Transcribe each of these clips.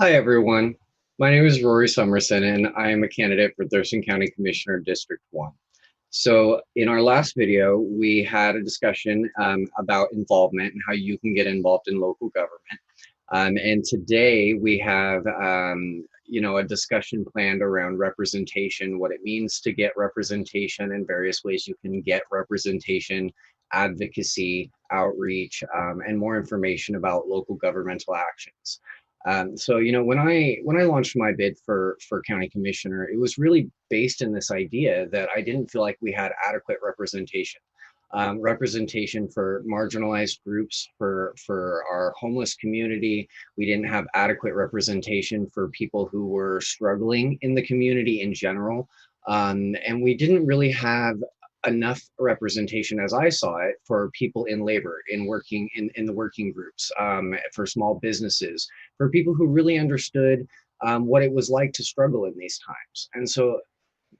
Hi, everyone. My name is Rory Somerson, and I am a candidate for Thurston County Commissioner District 1. So, in our last video, we had a discussion about involvement and how you can get involved in local government. And today we have, a discussion planned around representation, what it means to get representation, and various ways you can get representation, advocacy, outreach, and more information about local governmental actions. When I launched my bid for county commissioner, it was really based in this idea that I didn't feel like we had adequate representation. Representation for marginalized groups, for our homeless community. We didn't have adequate representation for people who were struggling in the community in general. And we didn't really have enough representation, as I saw it, for people in labor, in working in the working groups, for small businesses, for people who really understood what it was like to struggle in these times. And so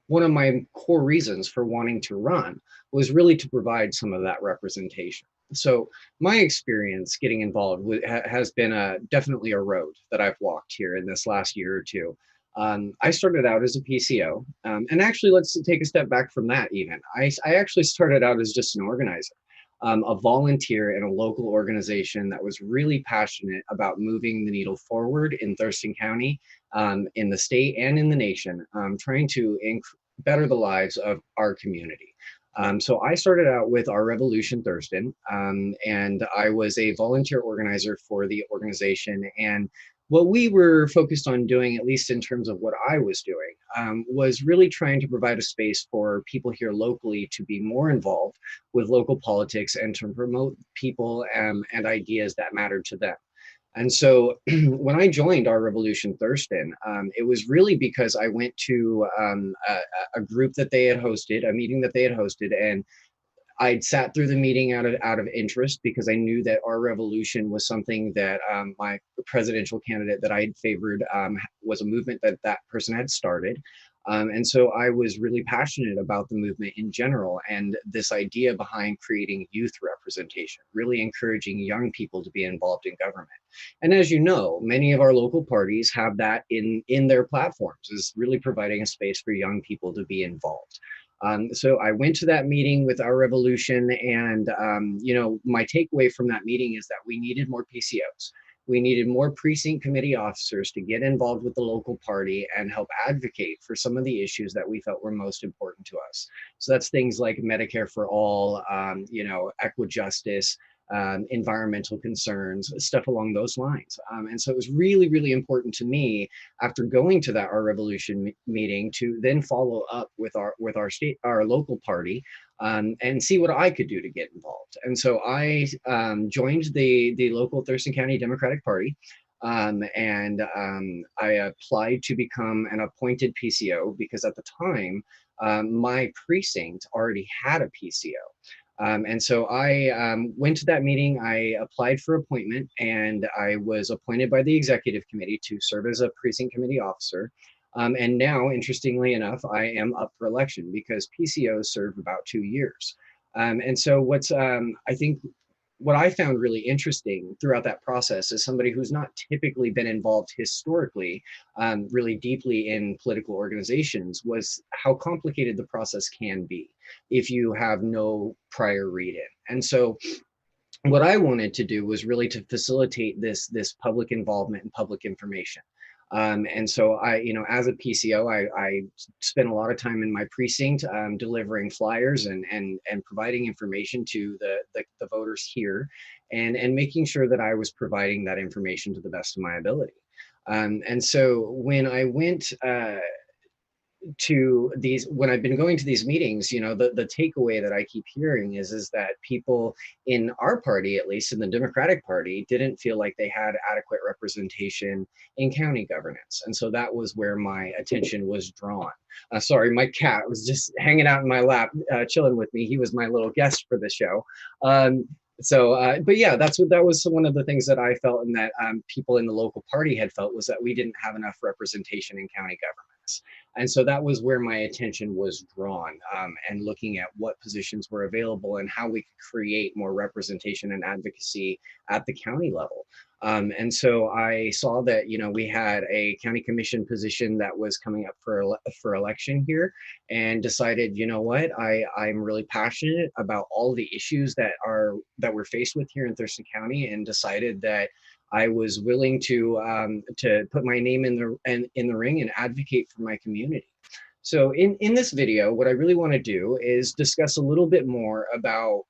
one of my core reasons for wanting to run was really to provide some of that representation. So my experience getting involved has been definitely a road that I've walked here in this last year or two. I started out as a PCO, and actually, let's take a step back from that. Even I actually started out as just an organizer, a volunteer in a local organization that was really passionate about moving the needle forward in Thurston County, in the state and in the nation, trying to better the lives of our community. So I started out with our Revolution Thurston, and I was a volunteer organizer for the organization. And what we were focused on doing, at least in terms of what I was doing, was really trying to provide a space for people here locally to be more involved with local politics and to promote people and ideas that mattered to them. And so when I joined our Revolution Thurston, it was really because I went to a group that they had hosted, a meeting that they had hosted, and I'd sat through the meeting out of interest because I knew that our revolution was something that my presidential candidate that I had favored was a movement that that person had started. And so I was really passionate about the movement in general and this idea behind creating youth representation, really encouraging young people to be involved in government. And as you know, many of our local parties have that in their platforms, is really providing a space for young people to be involved. So I went to that meeting with our revolution, and my takeaway from that meeting is that we needed more PCOs. We needed more precinct committee officers to get involved with the local party and help advocate for some of the issues that we felt were most important to us. So that's things like Medicare for all, equijustice, environmental concerns, stuff along those lines. And so it was really, really important to me after going to that Our Revolution meeting to then follow up with our local party, and see what I could do to get involved. And so I joined the local Thurston County Democratic Party. I applied to become an appointed PCO because at the time, my precinct already had a PCO. And so I went to that meeting, I applied for appointment, and I was appointed by the executive committee to serve as a precinct committee officer. And now, interestingly enough, I am up for election because PCOs serve about 2 years. And so I think what I found really interesting throughout that process as somebody who's not typically been involved historically, really deeply in political organizations, was how complicated the process can be if you have no prior read-in. And so what I wanted to do was really to facilitate this public involvement and public information. And so as a PCO, I spent a lot of time in my precinct, delivering flyers and providing information to the voters here, and making sure that I was providing that information to the best of my ability. And so when I went when I've been going to these meetings, the takeaway that I keep hearing is that people in our party, at least in the Democratic Party, didn't feel like they had adequate representation in county governance. And so that was where my attention was drawn. Sorry, my cat was just hanging out in my lap, chilling with me. He was my little guest for the show. But yeah, that was one of the things that I felt, and that people in the local party had felt, was that we didn't have enough representation in county governments. And so that was where my attention was drawn, and looking at what positions were available and how we could create more representation and advocacy at the county level. And so I saw that, we had a county commission position that was coming up for election here, and decided, what, I'm really passionate about all the issues that we're faced with here in Thurston County, and decided that I was willing to put my name in the ring and advocate for my community. So in this video, what I really want to do is discuss a little bit more about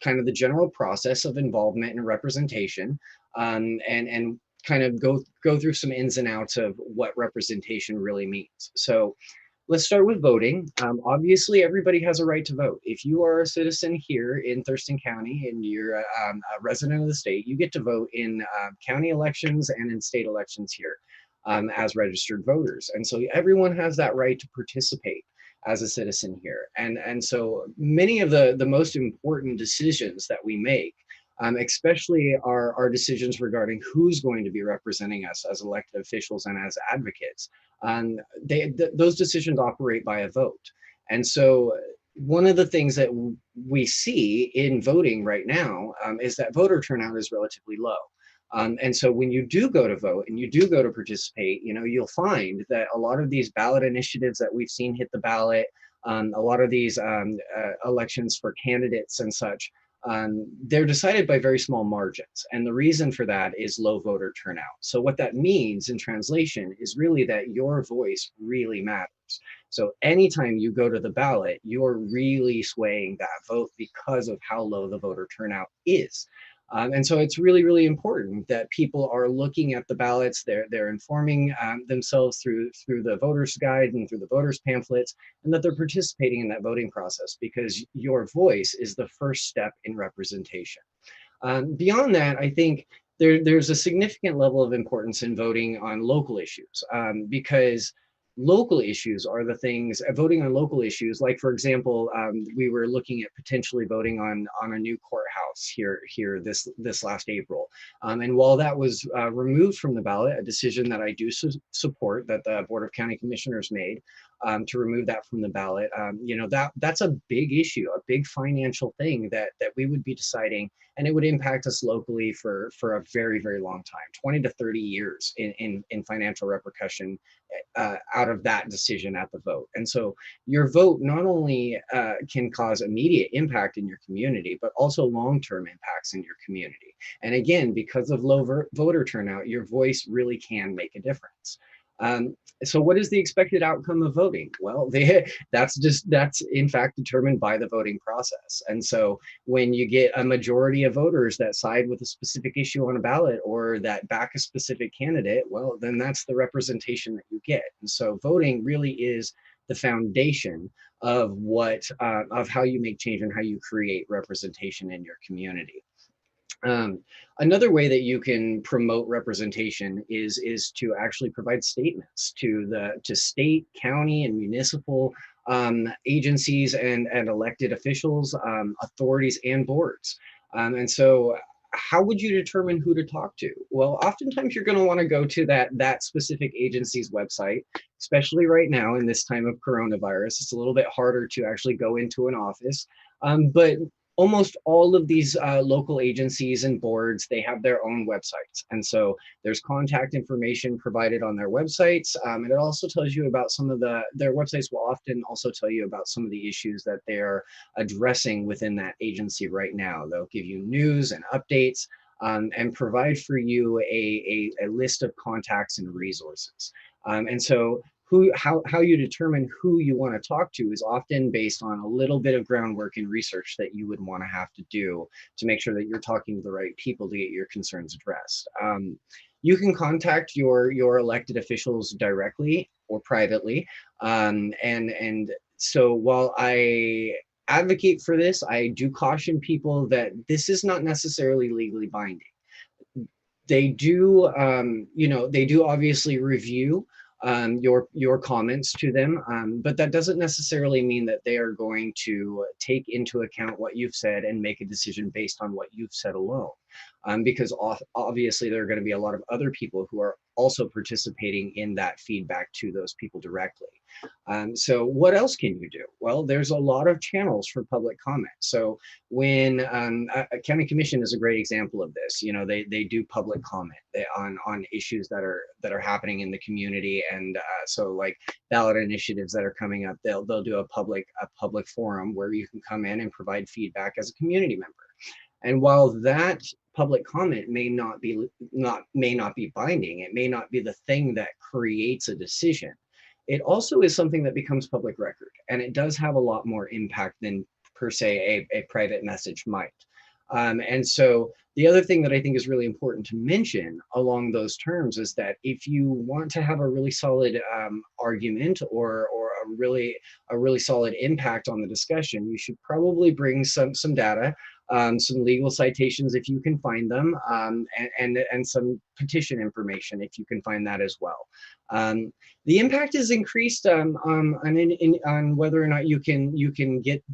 kind of the general process of involvement and representation, and kind of go through some ins and outs of what representation really means. So let's start with voting. Obviously, everybody has a right to vote. If you are a citizen here in Thurston County and you're a resident of the state, you get to vote in county elections and in state elections here, as registered voters. And so everyone has that right to participate as a citizen here. And so many of the most important decisions that we make, especially our decisions regarding who's going to be representing us as elected officials and as advocates, those decisions operate by a vote. And so one of the things that we see in voting right now, is that voter turnout is relatively low. And so when you do go to vote and you do go to participate, you'll find that a lot of these ballot initiatives that we've seen hit the ballot, a lot of these elections for candidates and such, they're decided by very small margins. And the reason for that is low voter turnout. So what that means in translation is really that your voice really matters. So anytime you go to the ballot, you're really swaying that vote because of how low the voter turnout is. And so it's really, really important that people are looking at the ballots. They're informing themselves through the voters guide and through the voters pamphlets, and that they're participating in that voting process, because your voice is the first step in representation. Beyond that, I think there's a significant level of importance in voting on local issues, because local issues are the things, voting on local issues, like for example, we were looking at potentially voting on a new courthouse here this last April. And while that was removed from the ballot, a decision that I do support, that the Board of County Commissioners made, to remove that from the ballot, that's a big issue, a big financial thing that we would be deciding, and it would impact us locally for a very, very long time, 20 to 30 years in financial repercussion out of that decision at the vote. And so your vote not only can cause immediate impact in your community, but also long-term impacts in your community. And again, because of low voter turnout, your voice really can make a difference. So what is the expected outcome of voting? Well, that's in fact determined by the voting process. And so when you get a majority of voters that side with a specific issue on a ballot, or that back a specific candidate, well, then that's the representation that you get. And so voting really is the foundation of of how you make change and how you create representation in your community. Another way that you can promote representation is to actually provide statements to state, county, and municipal agencies and elected officials, authorities, and boards. And so how would you determine who to talk to? Well, oftentimes you're going to want to go to that specific agency's website, especially right now in this time of coronavirus. It's a little bit harder to actually go into an office, but almost all of these local agencies and boards, they have their own websites. And so there's contact information provided on their websites. And it also tells you about their websites will often also tell you about some of the issues that they're addressing within that agency right now. They'll give you news and updates, and provide for you a list of contacts and resources. And so how you determine who you want to talk to is often based on a little bit of groundwork and research that you would want to have to do to make sure that you're talking to the right people to get your concerns addressed. You can contact your elected officials directly or privately. And so while I advocate for this, I do caution people that this is not necessarily legally binding. They do, they do obviously review your comments to them, but that doesn't necessarily mean that they are going to take into account what you've said and make a decision based on what you've said alone, because obviously there are going to be a lot of other people who are also participating in that feedback to those people directly. So what else can you do? Well, there's a lot of channels for public comment. So when a county commission is a great example of this. You know, they do public comment on issues that are happening in the community, and so like ballot initiatives that are coming up, they'll do a public forum where you can come in and provide feedback as a community member. And while that public comment may not be binding, it may not be the thing that creates a decision, it also is something that becomes public record, and it does have a lot more impact than per se a private message might. And so the other thing that I think is really important to mention along those terms is that if you want to have a really solid argument, or a really solid impact on the discussion, you should probably bring some data, some legal citations if you can find them, and some petition information if you can find that as well. The impact is increased on whether or not you can get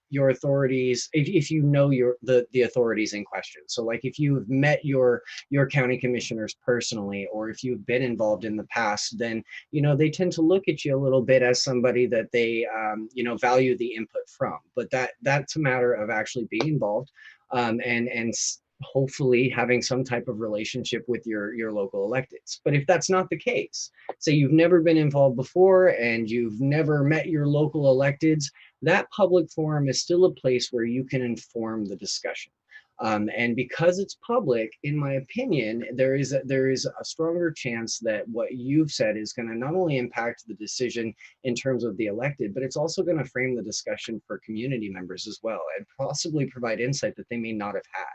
your authorities, if you know the authorities in question. So like if you've met your county commissioners personally, or if you've been involved in the past, then you know they tend to look at you a little bit as somebody that they you know, value the input from. But that's a matter of actually being involved, and hopefully having some type of relationship with your local electeds. But if that's not the case, say you've never been involved before and you've never met your local electeds, that public forum is still a place where you can inform the discussion. And because it's public, in my opinion, there is a stronger chance that what you've said is going to not only impact the decision in terms of the elected, but it's also going to frame the discussion for community members as well, and possibly provide insight that they may not have had.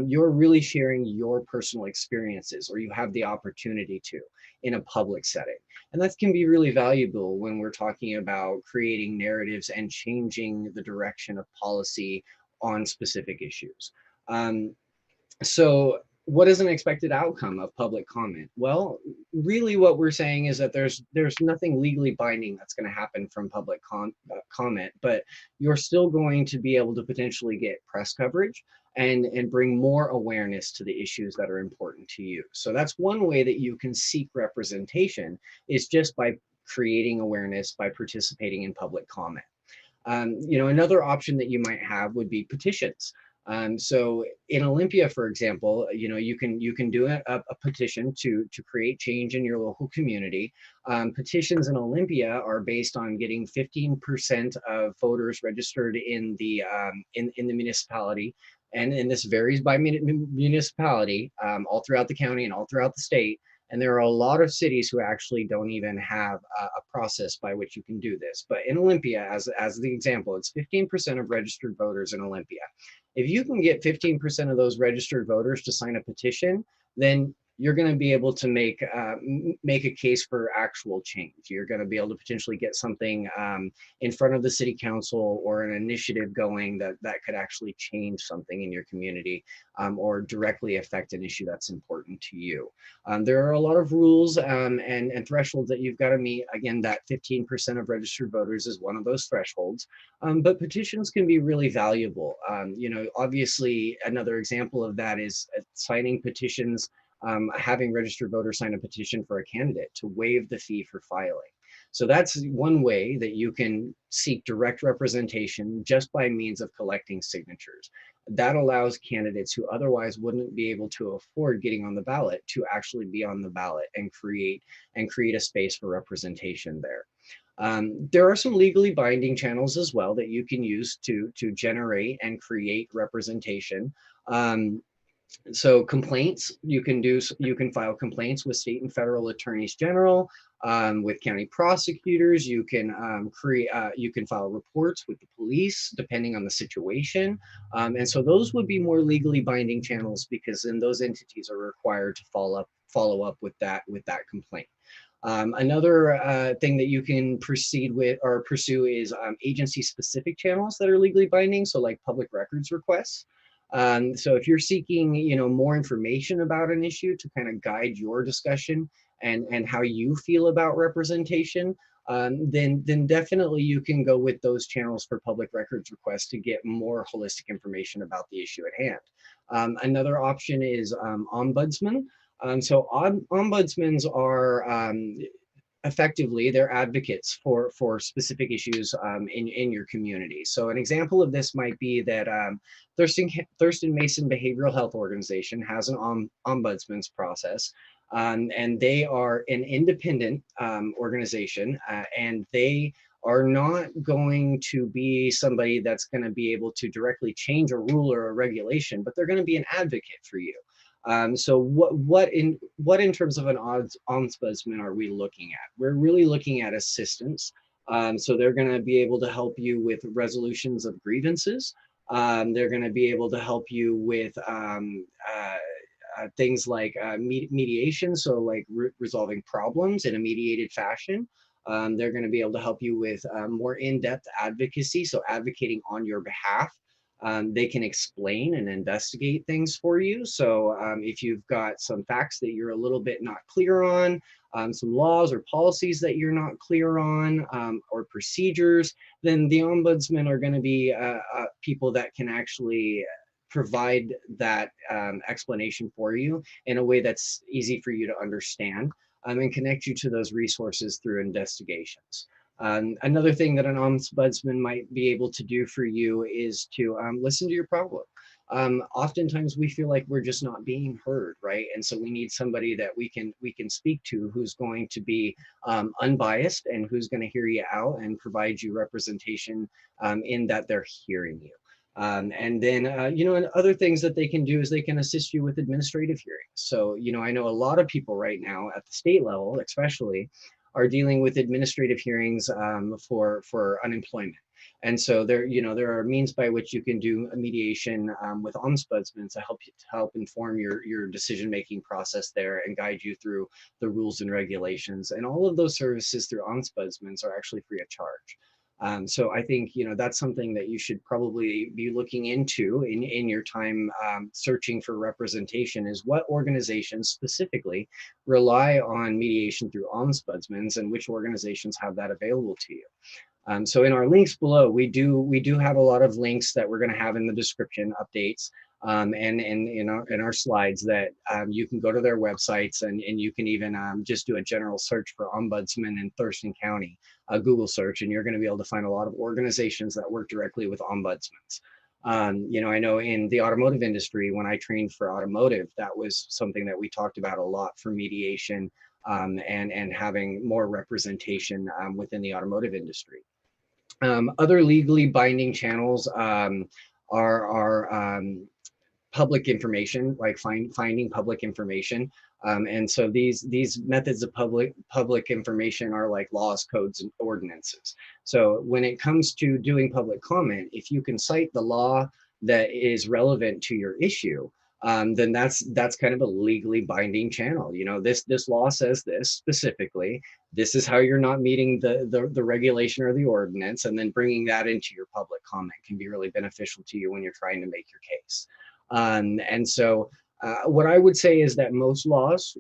You're really sharing your personal experiences, or you have the opportunity to, in a public setting. And that can be really valuable when we're talking about creating narratives and changing the direction of policy on specific issues. So what is an expected outcome of public comment? Well, really what we're saying is that there's nothing legally binding that's going to happen from public comment, but you're still going to be able to potentially get press coverage and bring more awareness to the issues that are important to you. So that's one way that you can seek representation, is just by creating awareness, by participating in public comment. You know, another option that you might have would be petitions. So in Olympia, for example, you know, you can do a petition to create change in your local community. Petitions in Olympia are based on getting 15% of voters registered in the municipality, and this varies by municipality, all throughout the county and all throughout the state. And there are a lot of cities who actually don't even have a process by which you can do this. But in Olympia, as the example, it's 15% of registered voters in Olympia. If you can get 15% of those registered voters to sign a petition, then you're going to be able to make a case for actual change. You're going to be able to potentially get something in front of the city council, or an initiative going that could actually change something in your community, or directly affect an issue that's important to you. There are a lot of rules and thresholds that you've got to meet. Again, that 15% of registered voters is one of those thresholds. But petitions can be really valuable. You know, obviously, another example of that is signing petitions, having registered voters sign a petition for a candidate to waive the fee for filing. So that's one way that you can seek direct representation, just by means of collecting signatures. That allows candidates who otherwise wouldn't be able to afford getting on the ballot to actually be on the ballot and create a space for representation there. There are some legally binding channels as well that you can use to generate and create representation. So complaints, you can file complaints with state and federal attorneys general, with county prosecutors. You can file reports with the police, depending on the situation. And so those would be more legally binding channels, because then those entities are required to follow up with that complaint. Another thing that you can proceed with or pursue is agency specific channels that are legally binding. So like public records requests. So if you're seeking, you know, more information about an issue to kind of guide your discussion and how you feel about representation, then definitely you can go with those channels for public records requests to get more holistic information about the issue at hand. Another option is ombudsman. So ombudsmen are effectively, they're advocates for specific issues in your community. So an example of this might be that Thurston Mason Behavioral Health Organization has an ombudsman's process, and they are an independent organization, and they are not going to be somebody that's going to be able to directly change a rule or a regulation, but they're going to be an advocate for you. So what in terms of an ombudsman are we looking at? We're really looking at assistance. So they're going to be able to help you with resolutions of grievances. They're going to be able to help you with things like mediation, so like resolving problems in a mediated fashion. They're going to be able to help you with more in-depth advocacy, so advocating on your behalf. They can explain and investigate things for you. So if you've got some facts that you're a little bit not clear on, some laws or policies that you're not clear on, or procedures, then the ombudsman are going to be people that can actually provide that explanation for you in a way that's easy for you to understand, and connect you to those resources through investigations. Another thing that an ombudsman might be able to do for you is to listen to your problem. Oftentimes we feel like we're just not being heard, right? And so we need somebody that we can speak to who's going to be unbiased and who's going to hear you out and provide you representation in that they're hearing you. And then, and other things that they can do is they can assist you with administrative hearings. So, I know a lot of people right now at the state level, especially, are dealing with administrative hearings for unemployment. And so there are means by which you can do a mediation with ombudsmen to help inform your decision-making process there and guide you through the rules and regulations. And all of those services through ombudsmen are actually free of charge. So I think that's something that you should probably be looking into in your time searching for representation, is what organizations specifically rely on mediation through ombudsmen and which organizations have that available to you. So in our links below, we do have a lot of links that we're going to have in the description updates, and in our slides that you can go to their websites, and you can even just do a general search for ombudsman in Thurston County, a Google search, and you're going to be able to find a lot of organizations that work directly with ombudsmen. I know in the automotive industry, when I trained for automotive, that was something that we talked about a lot for mediation, and having more representation within the automotive industry. Other legally binding channels are public information, like finding public information. And so these methods of public information are like laws, codes, and ordinances. So when it comes to doing public comment, if you can cite the law that is relevant to your issue, then that's kind of a legally binding channel. This law says this specifically. This is how you're not meeting the regulation or the ordinance, and then bringing that into your public comment can be really beneficial to you when you're trying to make your case. And so what I would say is that most laws,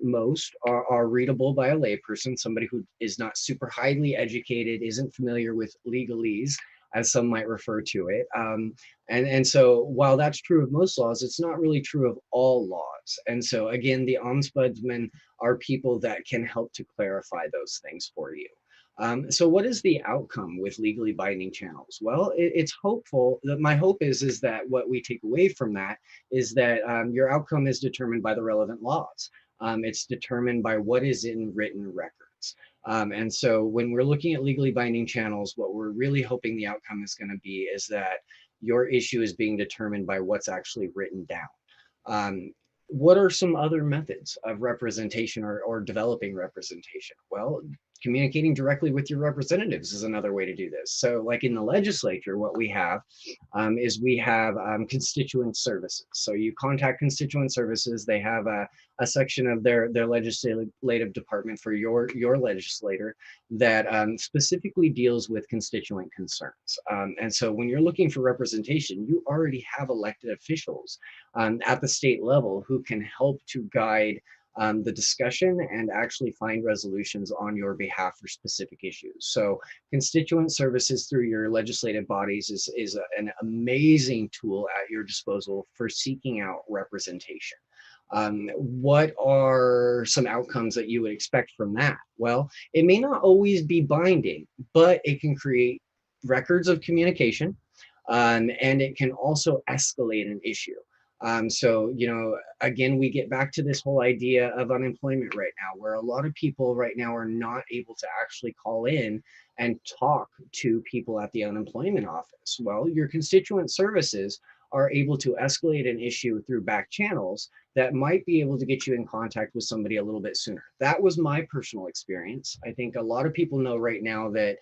are readable by a layperson, somebody who is not super highly educated, isn't familiar with legalese, as some might refer to it. And so while that's true of most laws, it's not really true of all laws. And so again, the ombudsmen are people that can help to clarify those things for you. So what is the outcome with legally binding channels? Well, it's hopeful that my hope is that what we take away from that is that your outcome is determined by the relevant laws. It's determined by what is in written records. And so when we're looking at legally binding channels, what we're really hoping the outcome is going to be is that your issue is being determined by what's actually written down. What are some other methods of representation or developing representation? Well, communicating directly with your representatives is another way to do this. So like in the legislature, what we have is we have constituent services. So you contact constituent services. They have a section of their legislative department for your legislator that specifically deals with constituent concerns. And so when you're looking for representation, you already have elected officials at the state level who can help to guide the discussion and actually find resolutions on your behalf for specific issues. So constituent services through your legislative bodies is an amazing tool at your disposal for seeking out representation. What are some outcomes that you would expect from that? Well, it may not always be binding, but it can create records of communication, and it can also escalate an issue. So, again, we get back to this whole idea of unemployment right now, where a lot of people right now are not able to actually call in and talk to people at the unemployment office. Well, your constituent services are able to escalate an issue through back channels that might be able to get you in contact with somebody a little bit sooner. That was my personal experience. I think a lot of people know right now that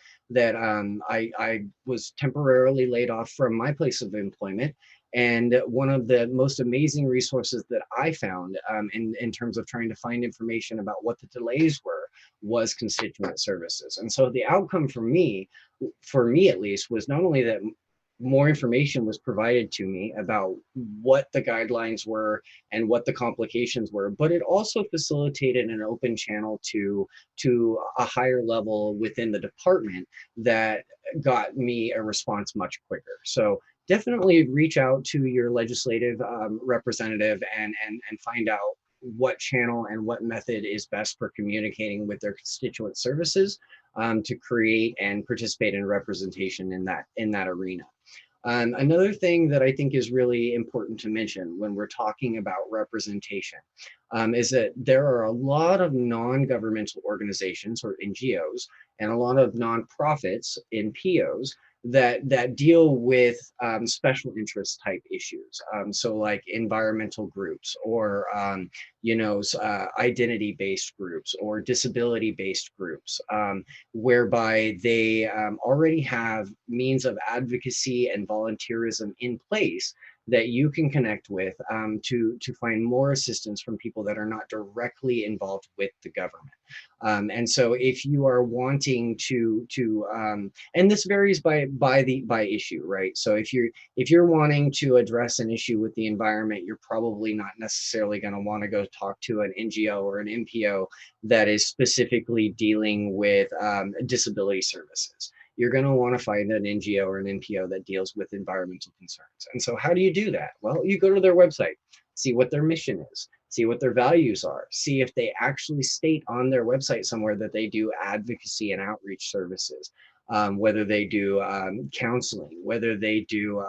I was temporarily laid off from my place of employment. And one of the most amazing resources that I found in terms of trying to find information about what the delays were was constituent services. And so the outcome for me at least, was not only that more information was provided to me about what the guidelines were and what the complications were, but it also facilitated an open channel to a higher level within the department that got me a response much quicker. So definitely reach out to your legislative representative and find out what channel and what method is best for communicating with their constituent services, to create and participate in representation in that arena. Another thing that I think is really important to mention when we're talking about representation, is that there are a lot of non-governmental organizations, or NGOs, and a lot of nonprofits, NPOs, that deal with special interest type issues. So like environmental groups, or identity-based groups, or disability-based groups, whereby they already have means of advocacy and volunteerism in place that you can connect with, to find more assistance from people that are not directly involved with the government. And so if you are wanting and this varies by issue, right? So if you're wanting to address an issue with the environment, you're probably not necessarily going to want to go talk to an NGO or an NPO that is specifically dealing with disability services. You're going to want to find an NGO or an NPO that deals with environmental concerns. And so how do you do that? Well, you go to their website, see what their mission is, see what their values are, see if they actually state on their website somewhere that they do advocacy and outreach services, whether they do counseling, whether they do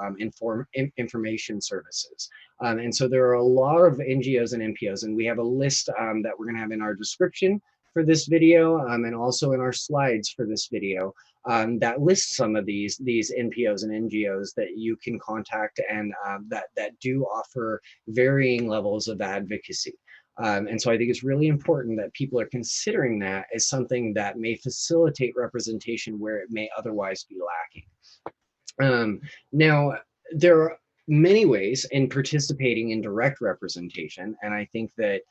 information services. And so there are a lot of NGOs and NPOs, and we have a list that we're going to have in our description for this video, and also in our slides for this video, that lists some of these NPOs and NGOs that you can contact, and that do offer varying levels of advocacy. And so I think it's really important that people are considering that as something that may facilitate representation where it may otherwise be lacking. Now, there are many ways in participating in direct representation, and I think that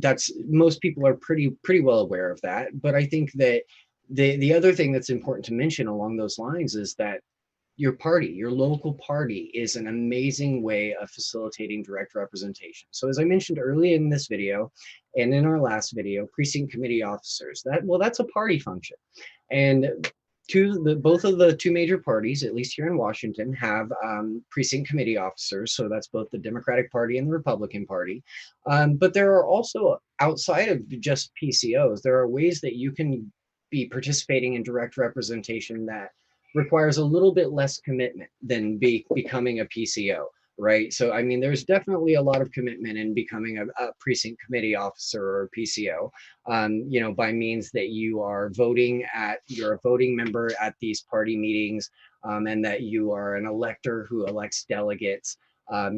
that's most people are pretty well aware of that. But I think that the other thing that's important to mention along those lines is that your local party, is an amazing way of facilitating direct representation. So as I mentioned early in this video and in our last video, precinct committee officers, that's a party function. And both of the two major parties, at least here in Washington, have precinct committee officers. So that's both the Democratic Party and the Republican Party. But there are also, outside of just PCOs, there are ways that you can be participating in direct representation that requires a little bit less commitment than becoming a PCO, right? So, I mean, there's definitely a lot of commitment in becoming a precinct committee officer or a PCO, by means that you're a voting member at these party meetings, and that you are an elector who elects delegates.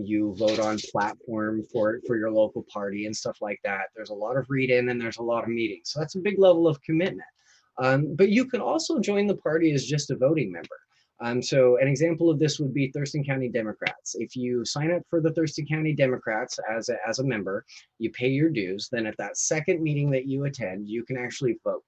You vote on platform for your local party and stuff like that. There's a lot of read-in and there's a lot of meetings. So that's a big level of commitment. But you can also join the party as just a voting member. So an example of this would be Thurston County Democrats. If you sign up for the Thurston County Democrats as a member, you pay your dues, then at that second meeting that you attend, you can actually vote.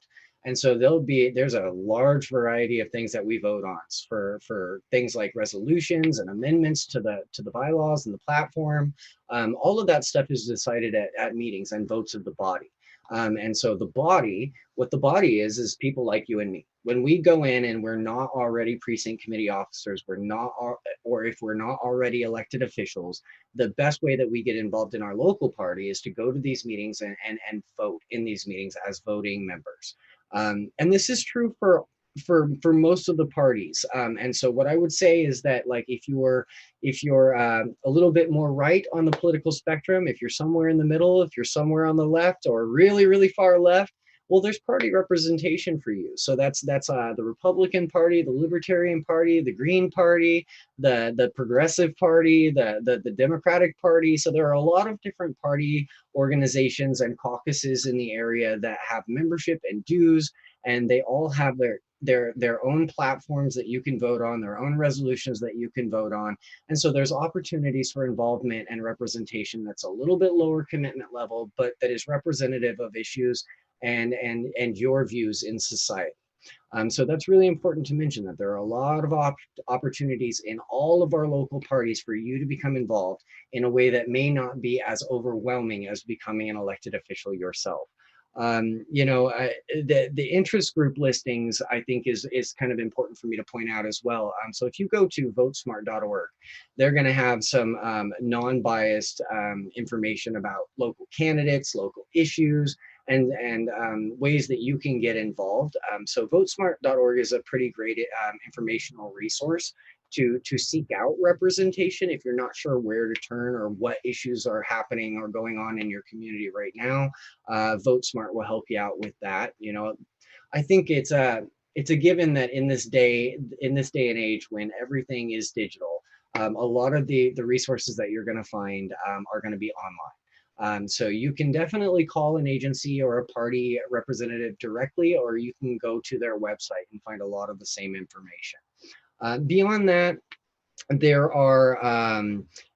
And so there's a large variety of things that we vote on for things like resolutions and amendments to the bylaws and the platform. All of that stuff is decided at meetings and votes of the body. And so what the body is people like you and me. When we go in and we're not already precinct committee officers, or if we're not already elected officials, the best way that we get involved in our local party is to go to these meetings and vote in these meetings as voting members. And this is true for most of the parties. And so what I would say is that, like, if you're a little bit more right on the political spectrum, if you're somewhere in the middle, if you're somewhere on the left or really, really far left, well, there's party representation for you. So that's the Republican Party, the Libertarian Party, the Green Party, the Progressive Party, the Democratic Party. So there are a lot of different party organizations and caucuses in the area that have membership and dues, and they all have their own platforms that you can vote on, their own resolutions that you can vote on. And so there's opportunities for involvement and representation that's a little bit lower commitment level, but that is representative of issues and your views in society. So that's really important to mention, that there are a lot of opportunities in all of our local parties for you to become involved in a way that may not be as overwhelming as becoming an elected official yourself. The interest group listings, I think, is kind of important for me to point out as well. So if you go to votesmart.org, they're going to have some non-biased information about local candidates, local issues, and ways that you can get involved. So votesmart.org is a pretty great informational resource to seek out representation if you're not sure where to turn or what issues are happening or going on in your community right now. VoteSmart will help you out with that. I think it's a given that in this day and age when everything is digital, a lot of the resources that you're going to find are going to be online. So you can definitely call an agency or a party representative directly, or you can go to their website and find a lot of the same information. Beyond that, there are,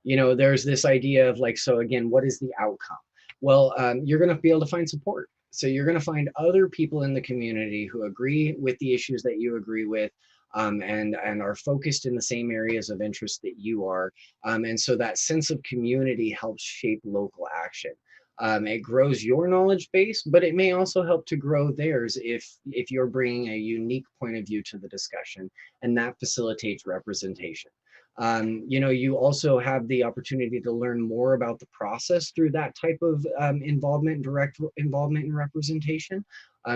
there's this idea of, like, so again, what is the outcome? Well, you're going to be able to find support. So you're going to find other people in the community who agree with the issues that you agree with, and are focused in the same areas of interest that you are. And so that sense of community helps shape local action. It grows your knowledge base, but it may also help to grow theirs if you're bringing a unique point of view to the discussion, and that facilitates representation. You also have the opportunity to learn more about the process through that type of involvement, direct involvement in representation.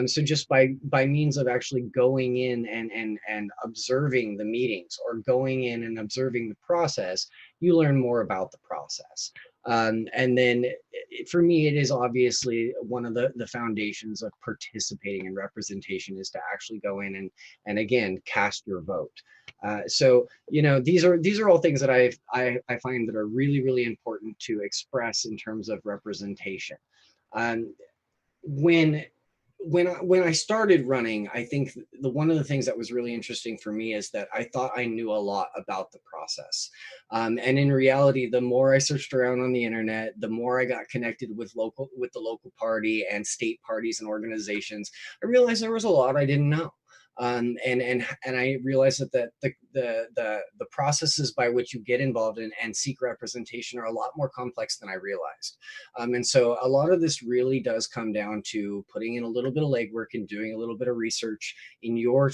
So just by means of actually going in and observing the meetings, or going in and observing the process, you learn more about the process. And then for me, it is obviously one of the foundations of participating in representation is to actually go in and again, cast your vote. So these are all things that I find that are really, really important to express in terms of representation. Um, when when I started running, I think one of the things that was really interesting for me is that I thought I knew a lot about the process. And in reality, the more I searched around on the internet, the more I got connected with the local party and state parties and organizations, I realized there was a lot I didn't know. And I realized that the processes by which you get involved in and seek representation are a lot more complex than I realized. And so a lot of this really does come down to putting in a little bit of legwork and doing a little bit of research in your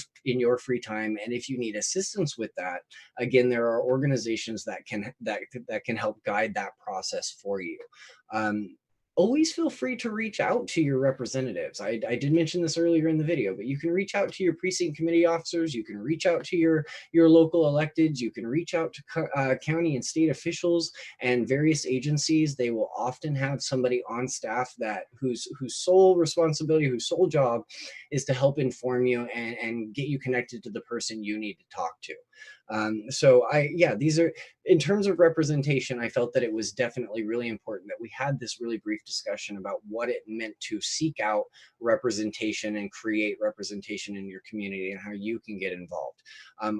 free time. And if you need assistance with that, again, there are organizations that can help guide that process for you. Always feel free to reach out to your representatives. I did mention this earlier in the video, but you can reach out to your precinct committee officers. You can reach out to your local electeds. You can reach out to county and state officials and various agencies. They will often have somebody on staff whose sole responsibility, whose sole job is to help inform you and get you connected to the person you need to talk to. These are, in terms of representation, I felt that it was definitely really important that we had this really brief discussion about what it meant to seek out representation and create representation in your community and how you can get involved.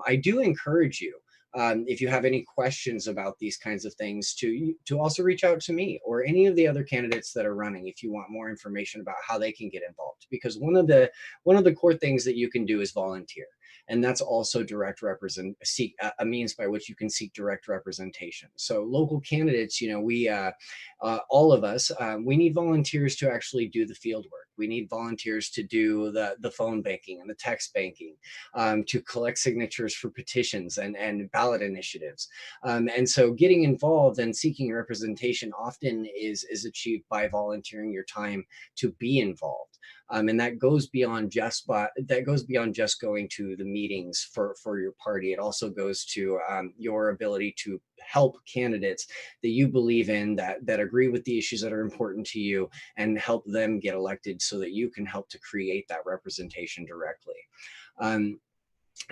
I do encourage you, if you have any questions about these kinds of things, to also reach out to me or any of the other candidates that are running if you want more information about how they can get involved. Because one of the core things that you can do is volunteer. And that's also a means by which you can seek direct representation. So local candidates, all of us, we need volunteers to actually do the field work. We need volunteers to do the phone banking and the text banking, to collect signatures for petitions and ballot initiatives. And so getting involved and seeking representation often is achieved by volunteering your time to be involved. And that goes beyond just going to the meetings for your party. It also goes to your ability to help candidates that you believe in, that agree with the issues that are important to you, and help them get elected so that you can help to create that representation directly.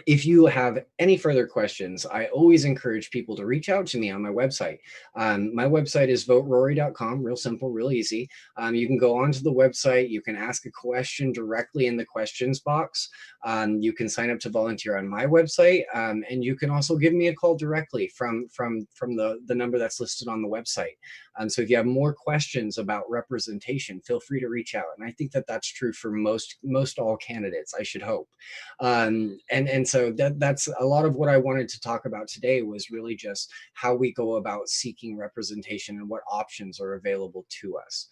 If you have any further questions, I always encourage people to reach out to me on my website. My website is voterory.com, real simple, real easy. You can go onto the website, you can ask a question directly in the questions box. You can sign up to volunteer on my website, and you can also give me a call directly from the number that's listed on the website. So if you have more questions about representation, feel free to reach out. And I think that that's true for most all candidates, I should hope. And so that's a lot of what I wanted to talk about today, was really just how we go about seeking representation and what options are available to us.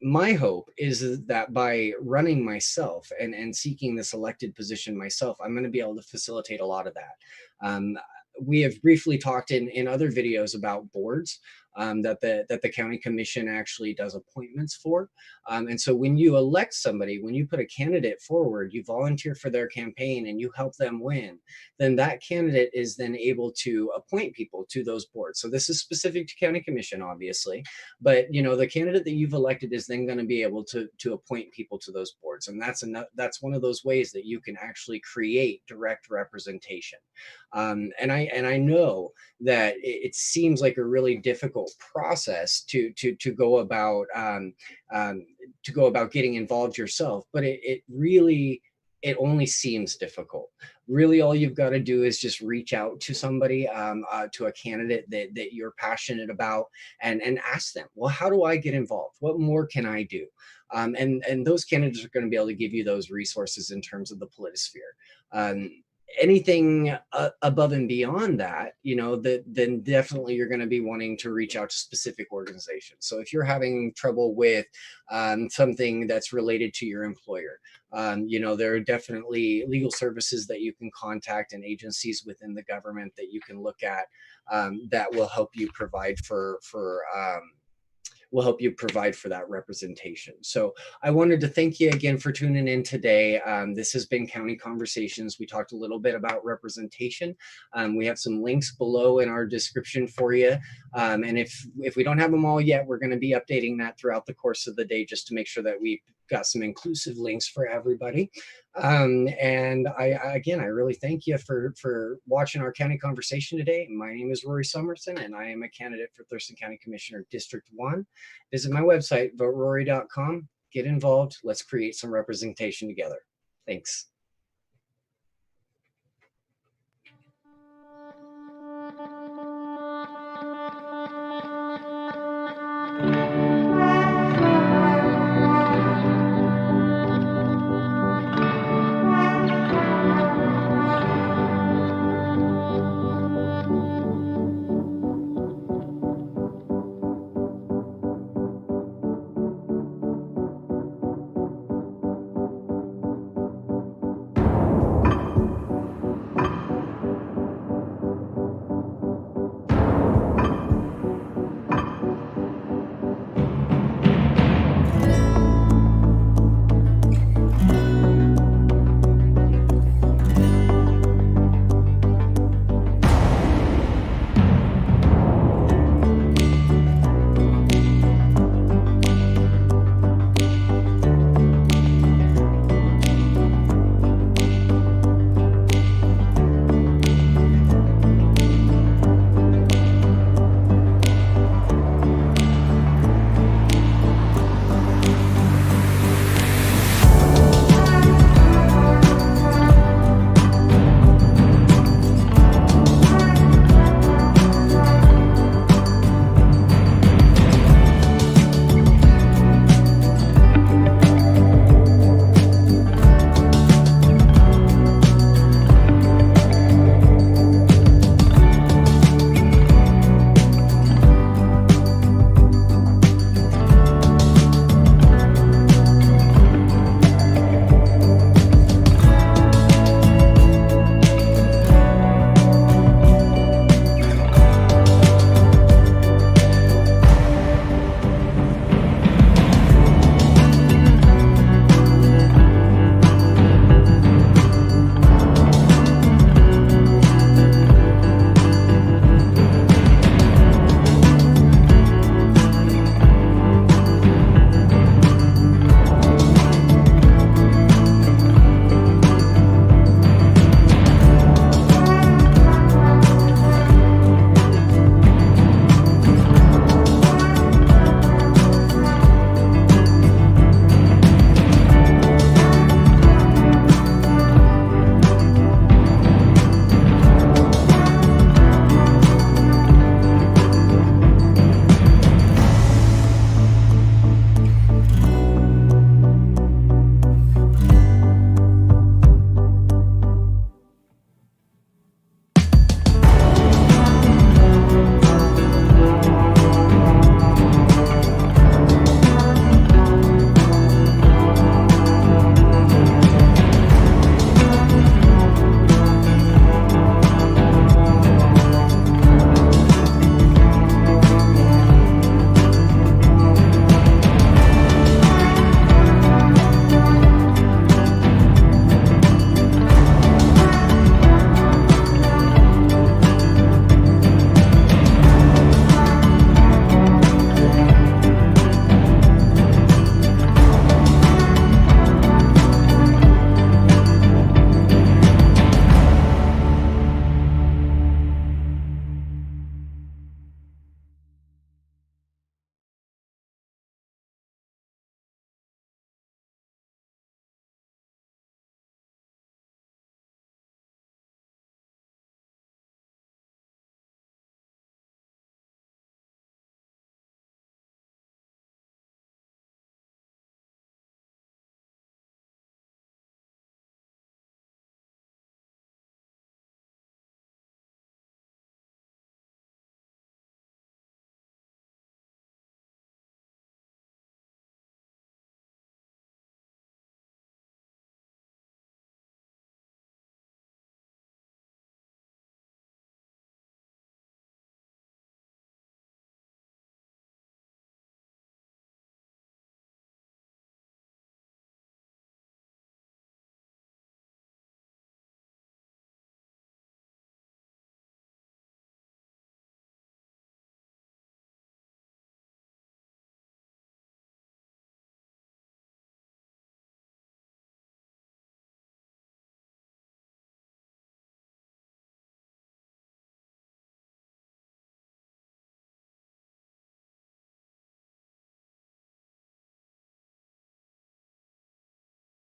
My hope is that by running myself and seeking this elected position myself, I'm going to be able to facilitate a lot of that. We have briefly talked in other videos about boards that the county commission actually does appointments for. And so when you elect somebody, when you put a candidate forward, you volunteer for their campaign and you help them win, then that candidate is then able to appoint people to those boards. So this is specific to county commission, obviously, but the candidate that you've elected is then going to be able to appoint people to those boards. And that's one of those ways that you can actually create direct representation. And I know that it seems like a really difficult process to go about getting involved yourself, but it only seems difficult. Really, all you've got to do is just reach out to somebody, to a candidate that you're passionate about, and ask them, well, how do I get involved? What more can I do? And those candidates are going to be able to give you those resources in terms of the politosphere. Anything above and beyond that, then definitely you're going to be wanting to reach out to specific organizations. So if you're having trouble with something that's related to your employer, there are definitely legal services that you can contact and agencies within the government that you can look at, that will help you provide for that representation. So I wanted to thank you again for tuning in today. This has been County Conversations. We talked a little bit about representation. We have some links below in our description for you. And if we don't have them all yet, we're going to be updating that throughout the course of the day, just to make sure that we've got some inclusive links for everybody. And I really thank you for watching our county conversation today. My name is Rory Somerson, and I am a candidate for Thurston County Commissioner District 1. Visit my website, voterory.com. Get involved. Let's create some representation together. Thanks.